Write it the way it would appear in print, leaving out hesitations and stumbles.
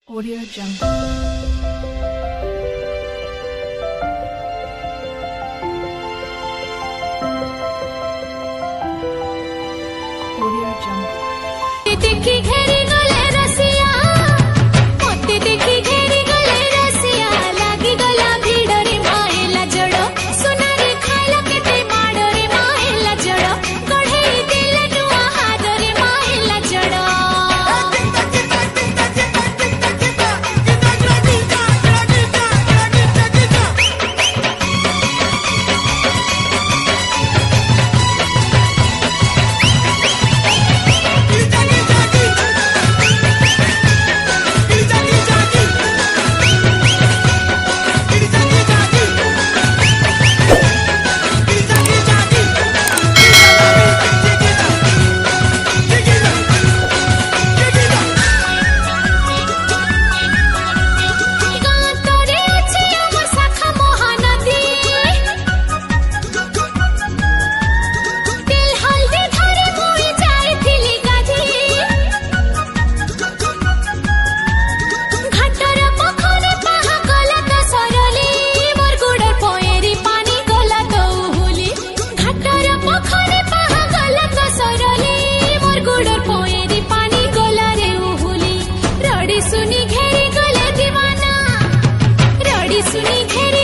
Audio Jungle. Audio Jungle. देखी घेरी गले रसिया मोते देखी घेरी गले रसिया लागी गला भीड़ रे माएला जड़ो सुनारी खाइला केते माड़ रे माएला जड़ो गढ़े दिल नुआ हाथ रे माएला जड़ो सुनी घेरी